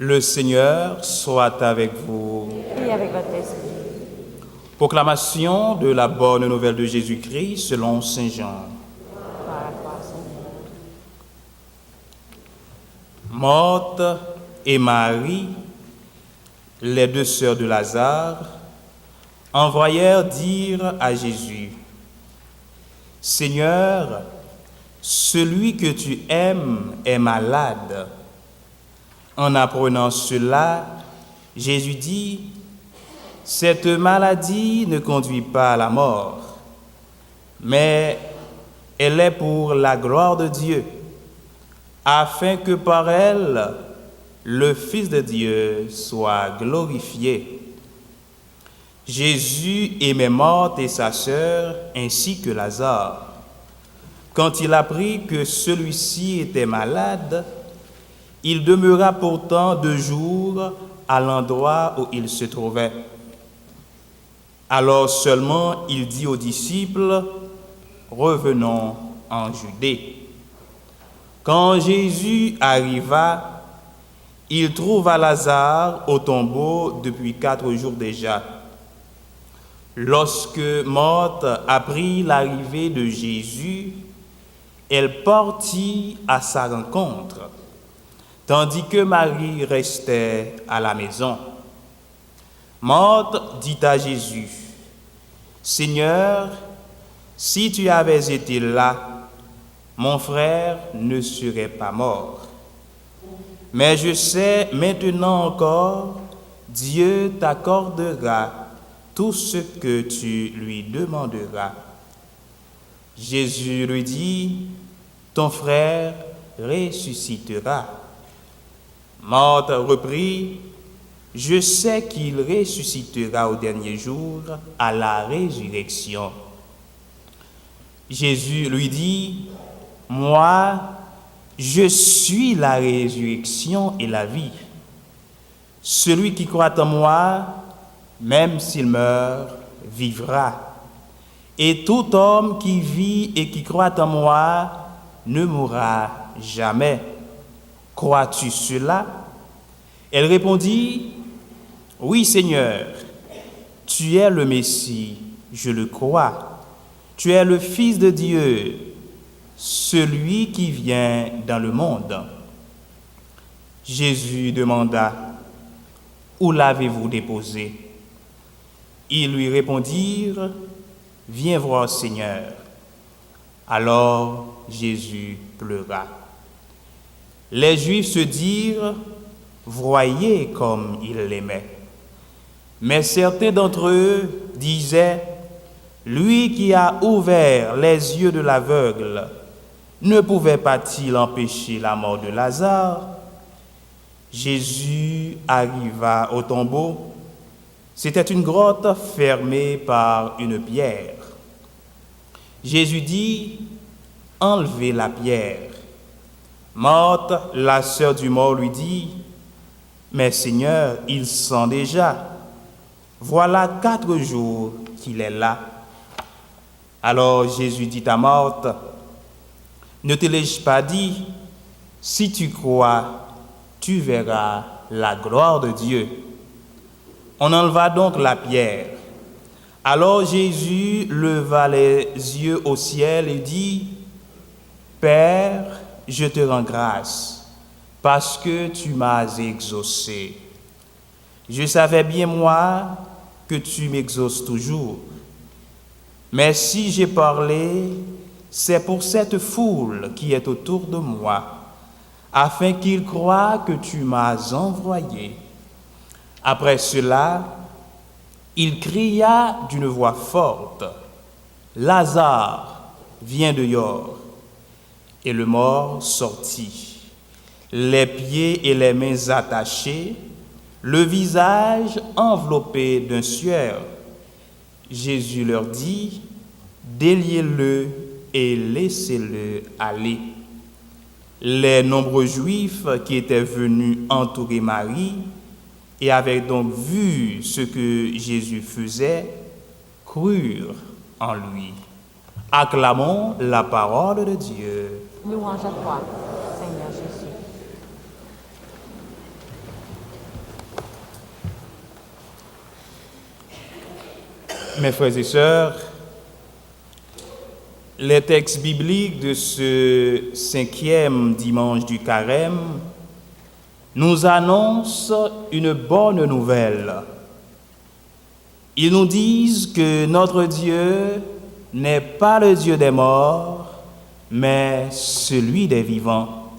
Le Seigneur soit avec vous. Et avec votre esprit. Proclamation de la bonne nouvelle de Jésus-Christ selon Saint Jean. Gloire à toi, Seigneur. Marthe et Marie, les deux sœurs de Lazare, envoyèrent dire à Jésus: Seigneur, celui que tu aimes est malade. En apprenant cela, Jésus dit: Cette maladie ne conduit pas à la mort, mais elle est pour la gloire de Dieu, afin que par elle, le Fils de Dieu soit glorifié. Jésus aimait Marthe et sa sœur, ainsi que Lazare. Quand il apprit que celui-ci était malade, il demeura pourtant 2 jours à l'endroit où il se trouvait. Alors seulement il dit aux disciples: Revenons en Judée. Quand Jésus arriva, il trouva Lazare au tombeau depuis 4 jours déjà. Lorsque Marthe apprit l'arrivée de Jésus, elle partit à sa rencontre, tandis que Marie restait à la maison. Marthe dit à Jésus: Seigneur, si tu avais été là, mon frère ne serait pas mort. Mais je sais maintenant encore, Dieu t'accordera tout ce que tu lui demanderas. Jésus lui dit: Ton frère ressuscitera. Marthe reprit: Je sais qu'il ressuscitera au dernier jour à la résurrection. Jésus lui dit: Moi, je suis la résurrection et la vie. Celui qui croit en moi, même s'il meurt, vivra. Et tout homme qui vit et qui croit en moi ne mourra jamais. Crois-tu cela? Elle répondit: Oui, Seigneur, tu es le Messie, je le crois. Tu es le Fils de Dieu, celui qui vient dans le monde. Jésus demanda: Où l'avez-vous déposé? Ils lui répondirent: Viens voir, Seigneur. Alors Jésus pleura. Les Juifs se dirent: Voyez comme il l'aimait. Mais certains d'entre eux disaient: Lui qui a ouvert les yeux de l'aveugle, ne pouvait pas-il empêcher la mort de Lazare? Jésus arriva au tombeau. C'était une grotte fermée par une pierre. Jésus dit: Enlevez la pierre. Marthe, la sœur du mort, lui dit: Mais Seigneur, il sent déjà. Voilà 4 jours qu'il est là. Alors Jésus dit à Marthe: Ne te l'ai-je pas dit? Si tu crois, tu verras la gloire de Dieu. On enleva donc la pierre. Alors Jésus leva les yeux au ciel et dit: Père, je te rends grâce, parce que tu m'as exaucé. Je savais bien, moi, que tu m'exauces toujours. Mais si j'ai parlé, c'est pour cette foule qui est autour de moi, afin qu'ils croient que tu m'as envoyé. Après cela, il cria d'une voix forte: Lazare, viens dehors. Et le mort sortit, les pieds et les mains attachés, le visage enveloppé d'un suaire. Jésus leur dit: Déliez-le et laissez-le aller. Les nombreux Juifs qui étaient venus entourer Marie et avaient donc vu ce que Jésus faisait, crurent en lui. Acclamons la parole de Dieu. Louange à toi, Seigneur Jésus. Mes frères et sœurs, les textes bibliques de ce 5e dimanche du Carême nous annoncent une bonne nouvelle. Ils nous disent que notre Dieu n'est pas le Dieu des morts, mais celui des vivants.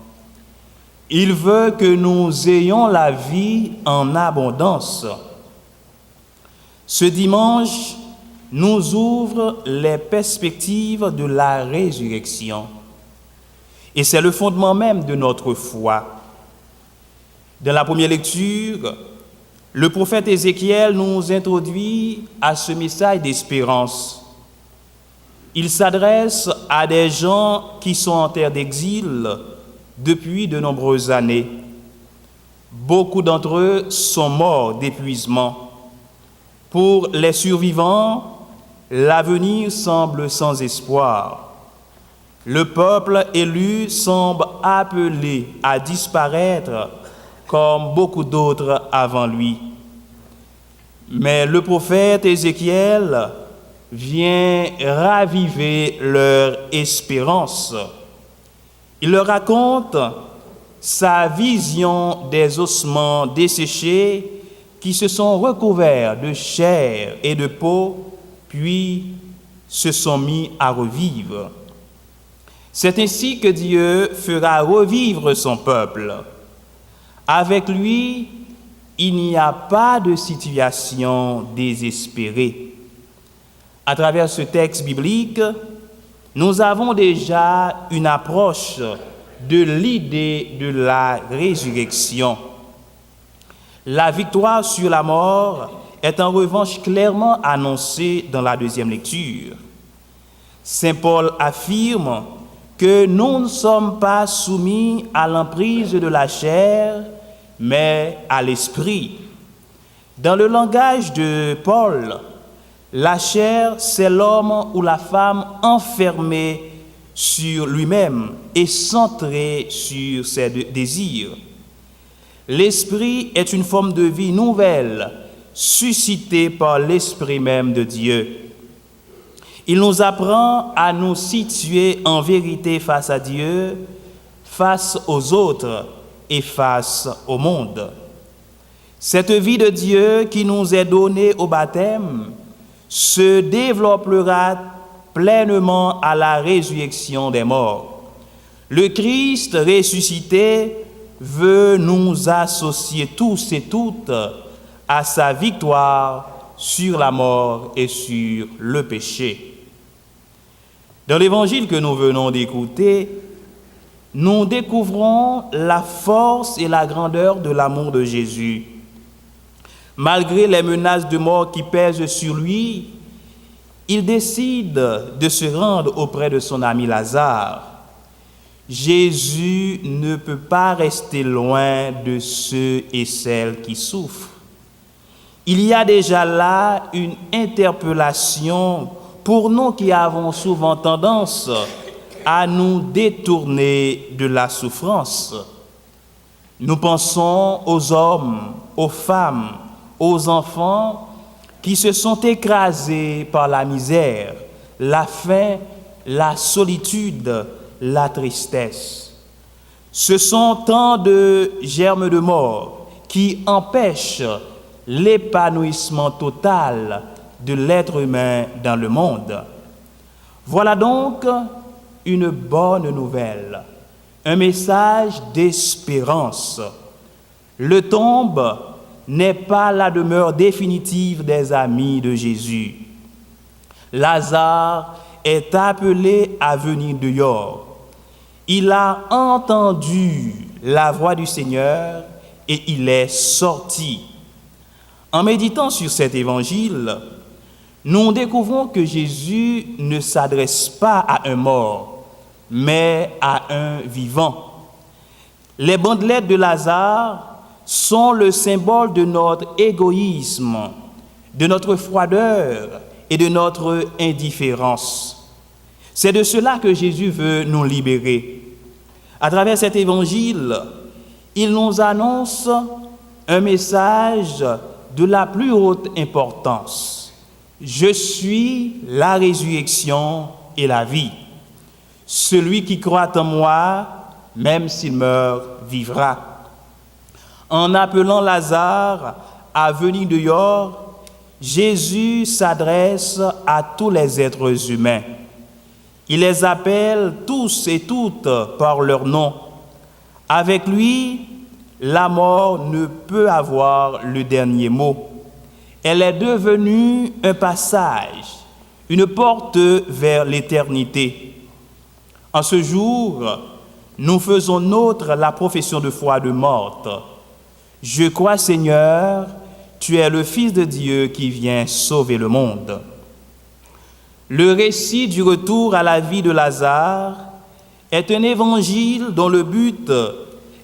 Il veut que nous ayons la vie en abondance. Ce dimanche nous ouvre les perspectives de la résurrection. Et c'est le fondement même de notre foi. Dans la première lecture, le prophète Ézéchiel nous introduit à ce message d'espérance. Il s'adresse à des gens qui sont en terre d'exil depuis de nombreuses années. Beaucoup d'entre eux sont morts d'épuisement. Pour les survivants, l'avenir semble sans espoir. Le peuple élu semble appelé à disparaître comme beaucoup d'autres avant lui. Mais le prophète Ézéchiel vient raviver leur espérance. Il leur raconte sa vision des ossements desséchés qui se sont recouverts de chair et de peau, puis se sont mis à revivre. C'est ainsi que Dieu fera revivre son peuple. Avec lui, il n'y a pas de situation désespérée. À travers ce texte biblique, nous avons déjà une approche de l'idée de la résurrection. La victoire sur la mort est en revanche clairement annoncée dans la deuxième lecture. Saint Paul affirme que nous ne sommes pas soumis à l'emprise de la chair, mais à l'esprit. Dans le langage de Paul, la chair, c'est l'homme ou la femme enfermé sur lui-même et centré sur ses désirs. L'esprit est une forme de vie nouvelle, suscitée par l'esprit même de Dieu. Il nous apprend à nous situer en vérité face à Dieu, face aux autres et face au monde. Cette vie de Dieu qui nous est donnée au baptême se développera pleinement à la résurrection des morts. Le Christ ressuscité veut nous associer tous et toutes à sa victoire sur la mort et sur le péché. Dans l'évangile que nous venons d'écouter, nous découvrons la force et la grandeur de l'amour de Jésus. Malgré les menaces de mort qui pèsent sur lui, il décide de se rendre auprès de son ami Lazare. Jésus ne peut pas rester loin de ceux et celles qui souffrent. Il y a déjà là une interpellation pour nous qui avons souvent tendance à nous détourner de la souffrance. Nous pensons aux hommes, aux femmes, aux enfants qui se sont écrasés par la misère, la faim, la solitude, la tristesse. Ce sont tant de germes de mort qui empêchent l'épanouissement total de l'être humain dans le monde. Voilà donc une bonne nouvelle, un message d'espérance. Le tombe n'est pas la demeure définitive des amis de Jésus. Lazare est appelé à venir dehors. Il a entendu la voix du Seigneur et il est sorti. En méditant sur cet évangile, nous découvrons que Jésus ne s'adresse pas à un mort, mais à un vivant. Les bandelettes de Lazare sont le symbole de notre égoïsme, de notre froideur et de notre indifférence. C'est de cela que Jésus veut nous libérer. À travers cet évangile, il nous annonce un message de la plus haute importance. Je suis la résurrection et la vie. Celui qui croit en moi, même s'il meurt, vivra. En appelant Lazare à venir dehors, Jésus s'adresse à tous les êtres humains. Il les appelle tous et toutes par leur nom. Avec lui, la mort ne peut avoir le dernier mot. Elle est devenue un passage, une porte vers l'éternité. En ce jour, nous faisons nôtre la profession de foi de morte. Je crois, Seigneur, tu es le Fils de Dieu qui vient sauver le monde. Le récit du retour à la vie de Lazare est un évangile dont le but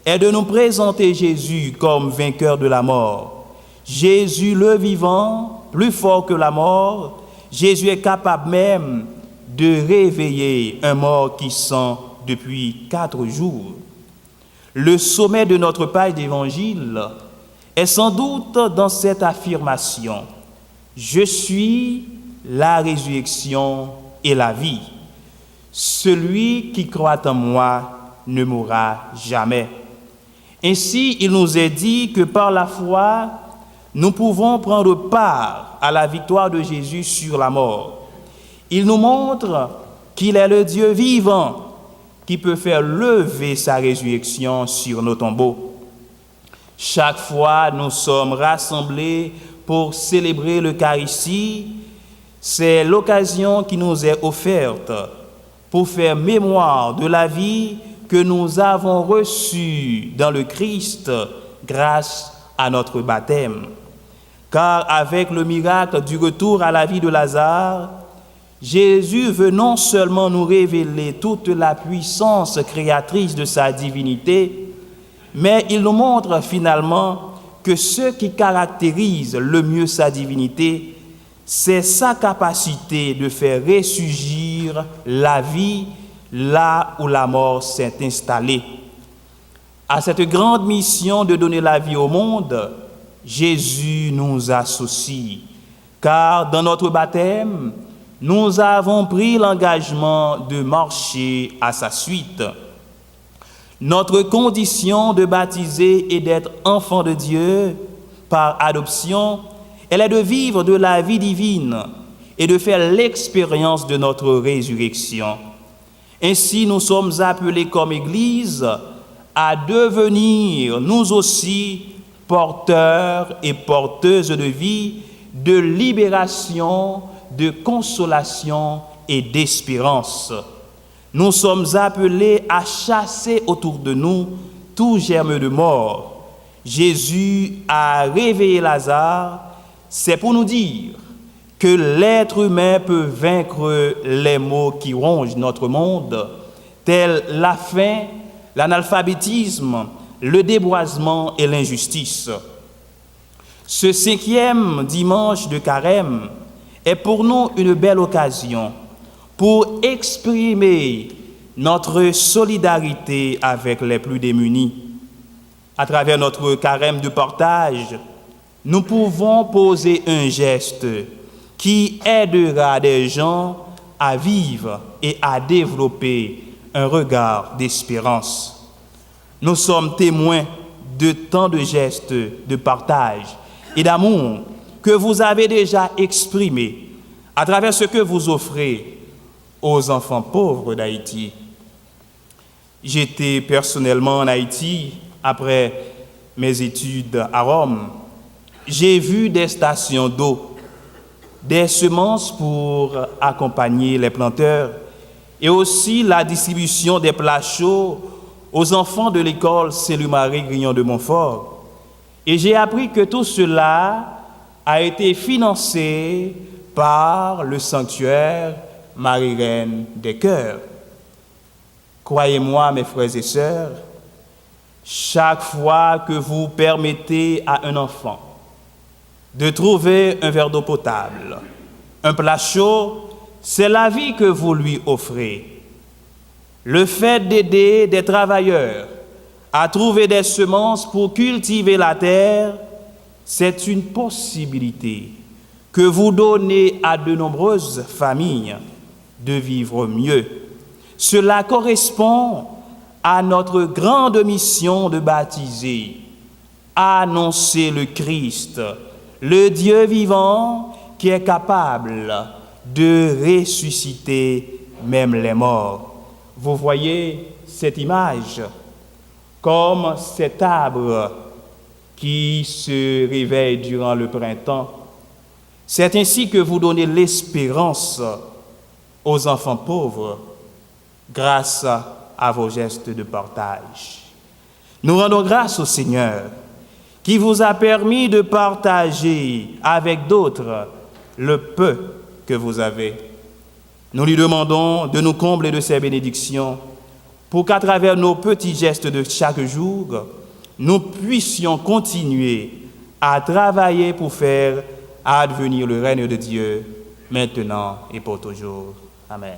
est de nous présenter Jésus comme vainqueur de la mort. Jésus le vivant, plus fort que la mort, Jésus est capable même de réveiller un mort qui sent depuis 4 jours. Le sommet de notre page d'évangile est sans doute dans cette affirmation. Je suis la résurrection et la vie. Celui qui croit en moi ne mourra jamais. Ainsi, il nous est dit que par la foi, nous pouvons prendre part à la victoire de Jésus sur la mort. Il nous montre qu'il est le Dieu vivant qui peut faire lever sa résurrection sur nos tombeaux. Chaque fois, nous sommes rassemblés pour célébrer l'Eucharistie. C'est l'occasion qui nous est offerte pour faire mémoire de la vie que nous avons reçue dans le Christ grâce à notre baptême. Car avec le miracle du retour à la vie de Lazare, Jésus veut non seulement nous révéler toute la puissance créatrice de sa divinité, mais il nous montre finalement que ce qui caractérise le mieux sa divinité, c'est sa capacité de faire ressurgir la vie là où la mort s'est installée. À cette grande mission de donner la vie au monde, Jésus nous associe, car dans notre baptême, nous avons pris l'engagement de marcher à sa suite. Notre condition de baptiser et d'être enfant de Dieu par adoption, elle est de vivre de la vie divine et de faire l'expérience de notre résurrection. Ainsi, nous sommes appelés comme Église à devenir, nous aussi, porteurs et porteuses de vie, de libération, de consolation et d'espérance. Nous sommes appelés à chasser autour de nous tout germe de mort. Jésus a réveillé Lazare, c'est pour nous dire que l'être humain peut vaincre les maux qui rongent notre monde, tels la faim, l'analphabétisme, le déboisement et l'injustice. Ce 5e dimanche de Carême est pour nous une belle occasion pour exprimer notre solidarité avec les plus démunis. À travers notre carême de partage, nous pouvons poser un geste qui aidera des gens à vivre et à développer un regard d'espérance. Nous sommes témoins de tant de gestes de partage et d'amour que vous avez déjà exprimés à travers ce que vous offrez aux enfants pauvres d'Haïti. J'étais personnellement en Haïti après mes études à Rome. J'ai vu des stations d'eau, des semences pour accompagner les planteurs et aussi la distribution des plats chauds aux enfants de l'école Saint-Louis-Marie Grignon de Montfort. Et j'ai appris que tout cela a été financé par le sanctuaire Marie-Reine des Cœurs. Croyez-moi, mes frères et sœurs, chaque fois que vous permettez à un enfant de trouver un verre d'eau potable, un plat chaud, c'est la vie que vous lui offrez. Le fait d'aider des travailleurs à trouver des semences pour cultiver la terre, c'est une possibilité que vous donnez à de nombreuses familles de vivre mieux. Cela correspond à notre grande mission de baptiser, annoncer le Christ, le Dieu vivant qui est capable de ressusciter même les morts. Vous voyez cette image comme cet arbre qui se réveille durant le printemps. C'est ainsi que vous donnez l'espérance aux enfants pauvres grâce à vos gestes de partage. Nous rendons grâce au Seigneur qui vous a permis de partager avec d'autres le peu que vous avez. Nous lui demandons de nous combler de ses bénédictions pour qu'à travers nos petits gestes de chaque jour, nous puissions continuer à travailler pour faire advenir le règne de Dieu maintenant et pour toujours. Amen.